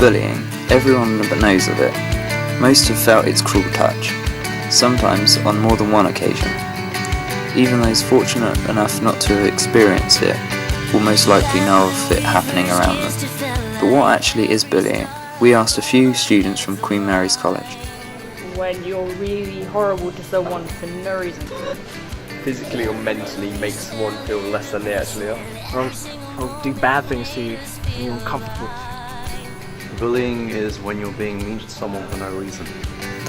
bullying, everyone knows of it. Most have felt its cruel touch, sometimes on more than one occasion. Even those fortunate enough not to have experienced it will most likely know of it happening around them. But what actually is bullying? We asked a few students from Queen Mary's College. When you're really horrible to someone for no reason. Physically or mentally make someone feel less than they actually are. Or do bad things to you and you're uncomfortable. Bullying is when you're being mean to someone for no reason.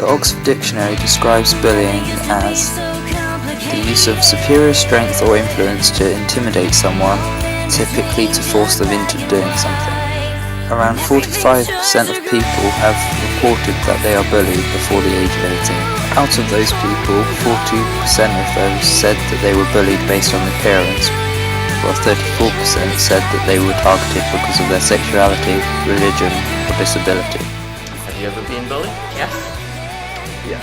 The Oxford Dictionary describes bullying as the use of superior strength or influence to intimidate someone, typically to force them into doing something. Around 45% of people have reported that they are bullied before the age of 18. Out of those people, 40% of those said that they were bullied based on appearance, while 34% said that they were targeted because of their sexuality, religion, or disability. Have you ever been bullied? Yes. Yeah.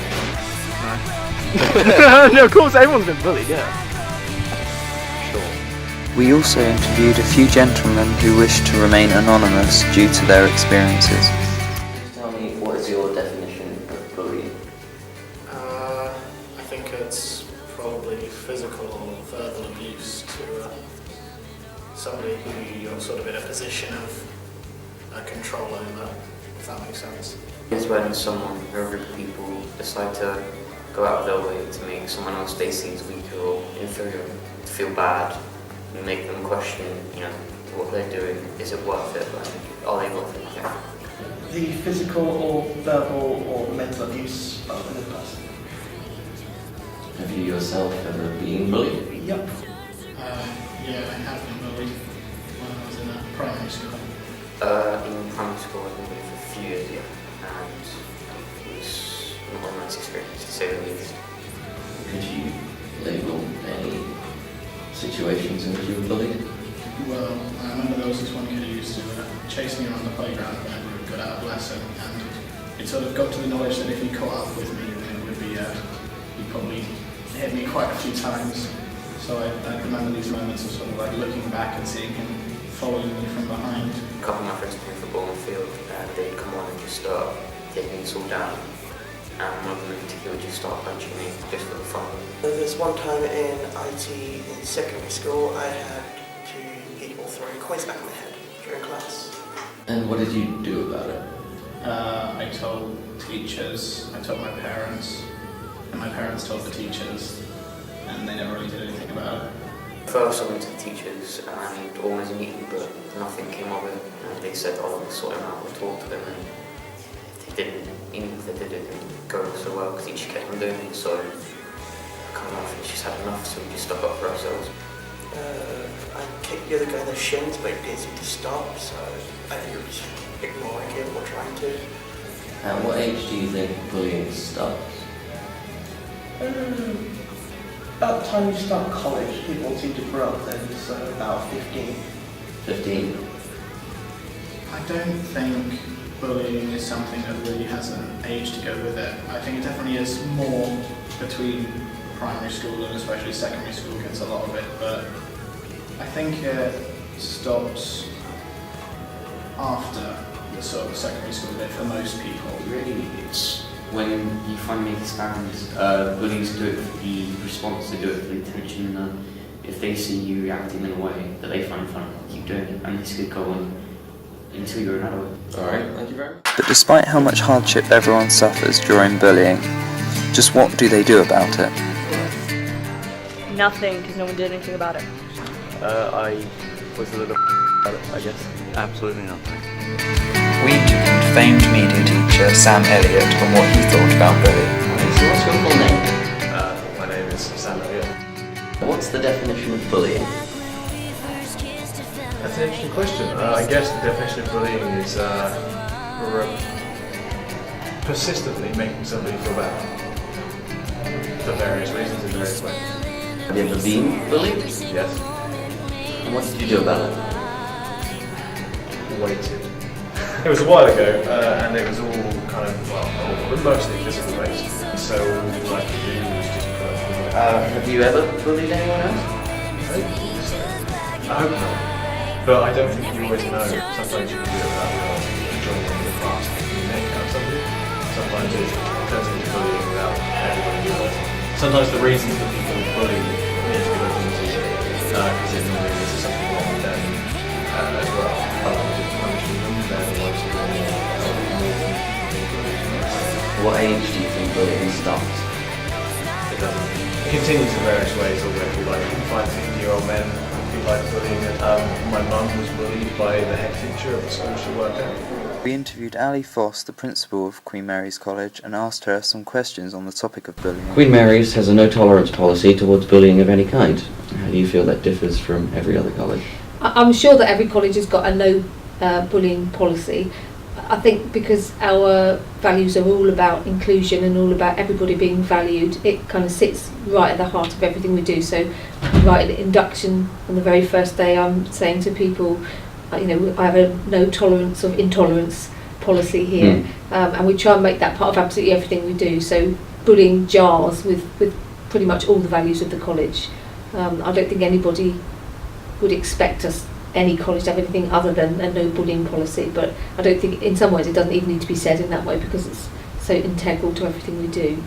No, of course everyone's been bullied, yeah. We also interviewed a few gentlemen who wished to remain anonymous due to their experiences. Tell me, what is your definition of bullying? I think it's probably physical or verbal abuse to somebody who you're sort of in a position of control over, if that makes sense. It's when someone or a group of people decide to go out of their way to make someone else they see as weaker or inferior, to feel bad, and make them question, what they're doing. Is it worth it? Like, are they worth it? Yeah. The physical or verbal or mental abuse of another person. Have you yourself ever been bullied? Yep. Yeah, I have been bullied when I was in primary school. In primary school, I've been bullied for a few years, and it was not a nice experience, to say the least. Could you label any situations in which you were bullied? Well, I remember there was this one kid who used to chase me around the playground when we got out of lesson, and it sort of got to the knowledge that if he caught up with me, then it would be, he'd probably hit me quite a few times. So I remember these moments of sort of like looking back and seeing him following me from behind. A couple of my friends playing football on the field, and they'd come on and just start taking us all down. And one of them in particular would just start punching me just for the fun. There's one time in IT in secondary school I had to eat or throw coins back in my head during class. And what did you do about it? I told teachers, I told my parents, and my parents told the teachers, and they never really did anything about it. First I went to the teachers and organised a meeting, but nothing came of it. And they said, we'll sort him out, we'll talk to them, and they didn't. Even if they did, it didn't go so well because they just kept on doing it. So coming off, we just had enough, so we just stuck up for ourselves. I kicked the other guy in the shins, but he didn't seem to stop, so I think he was ignoring him or trying to. At what age do you think bullying starts? About the time you start college, people seem to grow up, then it's about 15. 15? I don't think bullying is something that really has an age to go with it. I think it definitely is more between primary school and especially secondary school gets a lot of it, but I think it stops after the sort of secondary school bit for most people. Really, it's when you find make experiments, bullies do it for the response, they do it for the attention. If they see you reacting in a way that they find fun, keep doing it, and this could go on until you're an adult. Alright, thank you very much. But despite how much hardship everyone suffers during bullying, just what do they do about it? Nothing, because no one did anything about it. I was a little about it, I guess. Absolutely nothing. We interviewed famed media teacher Sam Elliott on what he thought about bullying. So what's your full name? My name is Sam Elliott. What's the definition of bullying? That's an interesting question. I guess the definition of bullying is persistently making somebody feel bad for various reasons in various ways. Have you ever been bullied? Yes. And what did you do about it? Waited. It was a while ago, and it was all kind of, well, mostly physical based. So all I could do was just put up with it. Have you ever bullied anyone else? I hope not. But I don't think you always know. Sometimes you can do it without realising you're enjoying it. turns into bullying without anyone else. Sometimes the reasons that people bully need to be looked into, because it normally leads to something wrong with them as well. Rather than just punishing them, they're the ones who are What age do you think bullying stops? It doesn't. It continues in various ways all the way through life. You can find 50-year-old men who like bullying. My mum was bullied by the head teacher of the school she worked at. We interviewed Ali Foss, the principal of Queen Mary's College, and asked her some questions on the topic of bullying. Queen Mary's has a no-tolerance policy towards bullying of any kind. How do you feel that differs from every other college? I'm sure that every college has got a no bullying policy. I think because our values are all about inclusion and all about everybody being valued, it kind of sits right at the heart of everything we do. So right at induction, on the very first day, I'm saying to people, you know, I have a no tolerance of intolerance policy here, and we try and make that part of absolutely everything we do. So bullying jars with pretty much all the values of the college. I don't think anybody would expect us, any college, to have anything other than a no bullying policy, but I don't think in some ways it doesn't even need to be said in that way because it's so integral to everything we do.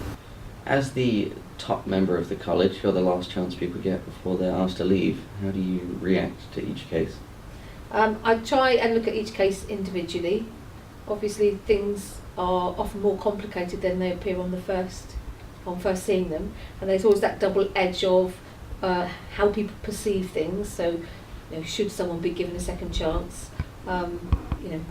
As the top member of the college, you're the last chance people get before they're asked to leave. How do you react to each case? I try and look at each case individually. Obviously things are often more complicated than they appear on first seeing them, and there's always that double edge of how people perceive things. So, you know, should someone be given a second chance? You know,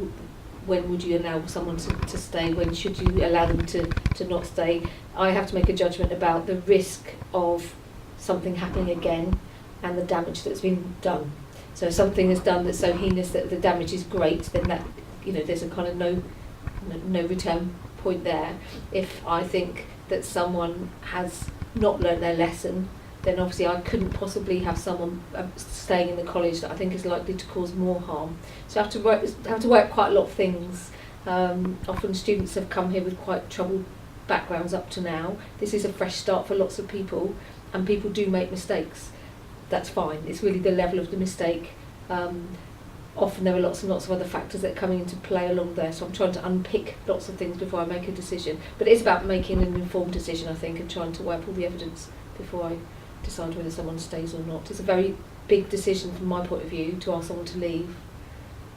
when would you allow someone to stay? When should you allow them to not stay? I have to make a judgment about the risk of something happening again and the damage that's been done. So if something is done that's so heinous that the damage is great, then that, you know, there's a kind of no return point there. If I think that someone has not learned their lesson, then obviously I couldn't possibly have someone staying in the college that I think is likely to cause more harm. So I have to work quite a lot of things. Often students have come here with quite troubled backgrounds up to now. This is a fresh start for lots of people, and people do make mistakes. That's fine. It's really the level of the mistake. Often there are lots and lots of other factors that are coming into play along there, so I'm trying to unpick lots of things before I make a decision. But it's about making an informed decision, I think, and trying to weigh up all the evidence before I decide whether someone stays or not. It's a very big decision from my point of view to ask someone to leave.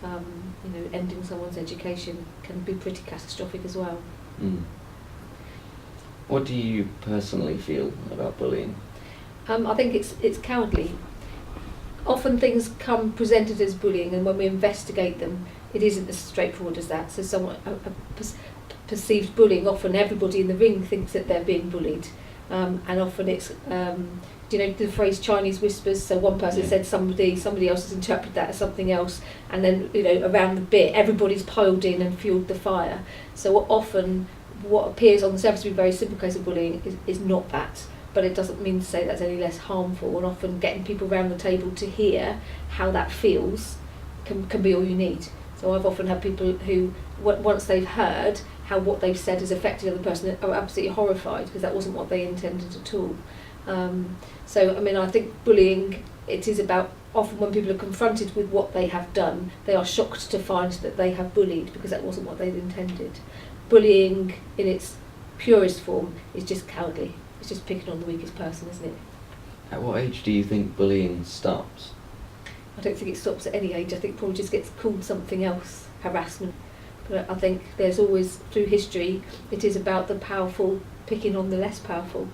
You know, ending someone's education can be pretty catastrophic as well. What do you personally feel about bullying? I think it's cowardly. Often things come presented as bullying, and when we investigate them, it isn't as straightforward as that. So someone perceived bullying, often everybody in the ring thinks that they're being bullied, and often it's you know, the phrase Chinese whispers. So one person said somebody else has interpreted that as something else, and then, you know, around the bit everybody's piled in and fueled the fire. So often what appears on the surface to be a very simple case of bullying is not that. But it doesn't mean to say that's any less harmful, and often getting people around the table to hear how that feels can be all you need. So I've often had people who, once they've heard how what they've said has affected the other person, are absolutely horrified because that wasn't what they intended at all. So I mean, I think bullying, it is about, often when people are confronted with what they have done, they are shocked to find that they have bullied because that wasn't what they'd intended. Bullying in its purest form is just cowardly. It's just picking on the weakest person, isn't it? At what age do you think bullying stops? I don't think it stops at any age. I think it probably just gets called something else, harassment. But I think there's always, through history, it is about the powerful picking on the less powerful.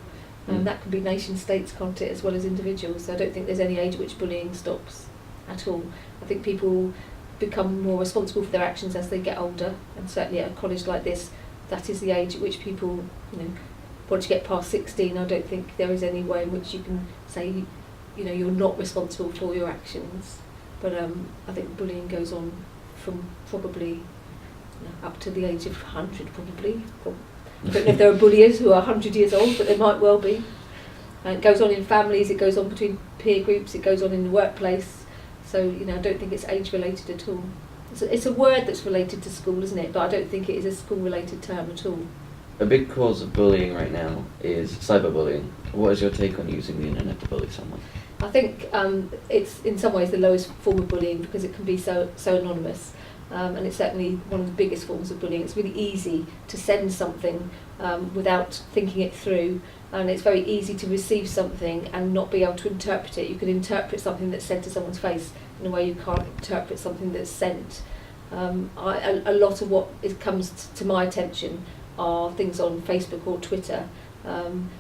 And that can be nation states, can't it, as well as individuals. So I don't think there's any age at which bullying stops at all. I think people become more responsible for their actions as they get older, and certainly at a college like this, that is the age at which people, you know, once you get past 16, I don't think there is any way in which you can say, you know, you're not responsible for your actions. But I think bullying goes on from probably, you know, up to the age of 100 probably. I don't know if there are bullies who are 100 years old, but there might well be. It goes on in families, it goes on between peer groups, it goes on in the workplace. So, you know, I don't think it's age related at all. It's a word that's related to school, isn't it? But I don't think it is a school related term at all. A big cause of bullying right now is cyberbullying. What is your take on using the internet to bully someone? I think it's in some ways the lowest form of bullying because it can be so anonymous. and it's certainly one of the biggest forms of bullying. It's really easy to send something without thinking it through, and it's very easy to receive something and not be able to interpret it. You can interpret something that's sent to someone's face in a way you can't interpret something that's sent. A lot of what comes to my attention are things on Facebook or Twitter.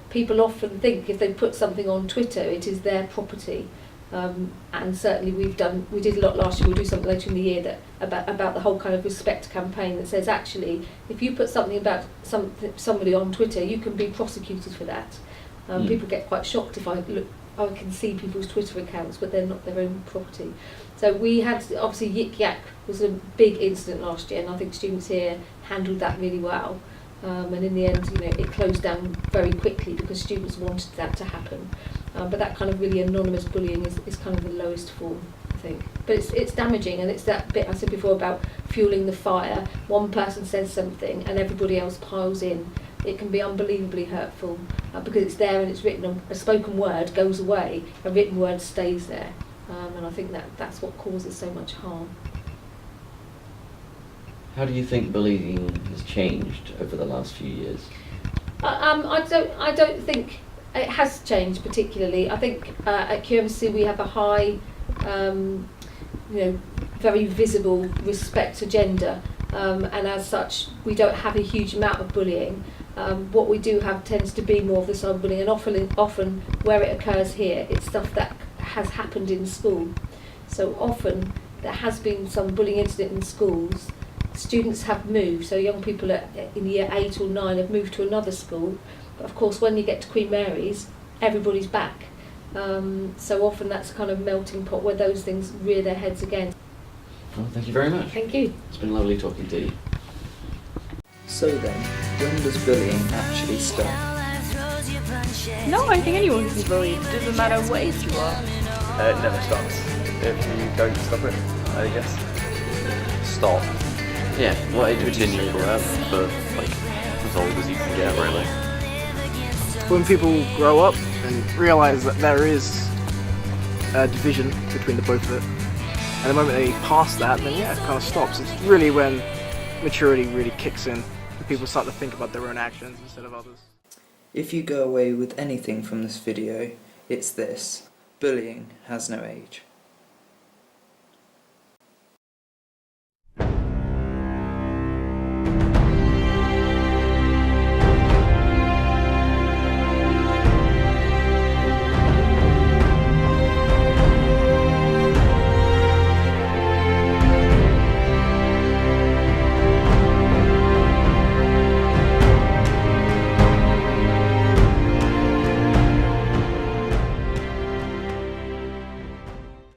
People often think if they put something on Twitter, it is their property. And certainly we did a lot last year. We'll do something later in the year that about the whole kind of respect campaign that says actually if you put something about somebody on Twitter, you can be prosecuted for that. People get quite shocked if I can see people's Twitter accounts, but they're not their own property. So we had, obviously Yik Yak was a big incident last year, and I think students here handled that really well. And in the end, it closed down very quickly because students wanted that to happen. But that kind of really anonymous bullying is kind of the lowest form, I think. But it's damaging, and it's that bit I said before about fueling the fire. One person says something and everybody else piles in. It can be unbelievably hurtful because it's there and it's written on. A spoken word goes away, a written word stays there. And I think that's what causes so much harm. How do you think bullying has changed over the last few years? I don't think it has changed particularly. I think at QMC we have a high, very visible respect agenda, and as such we don't have a huge amount of bullying. What we do have tends to be more of the cyberbullying, and often where it occurs here, it's stuff that has happened in school. So often there has been some bullying incident in schools. Students have moved, so young people in year 8 or 9 have moved to another school. But of course, when you get to Queen Mary's, everybody's back. So often that's a kind of melting pot where those things rear their heads again. Well, thank you very much. Thank you. It's been lovely talking to you. So then, when does bullying actually stop? No, I think anyone can be bullied. It doesn't matter what age you are. It never stops if you don't stop it, I guess. Stop. Yeah, what age continue forever, but like as old as you can get, really. When people grow up and realise that there is a division between the both of it, and the moment they pass that, then yeah, it kind of stops. It's really when maturity really kicks in, and people start to think about their own actions instead of others. If you go away with anything from this video, it's this: bullying has no age.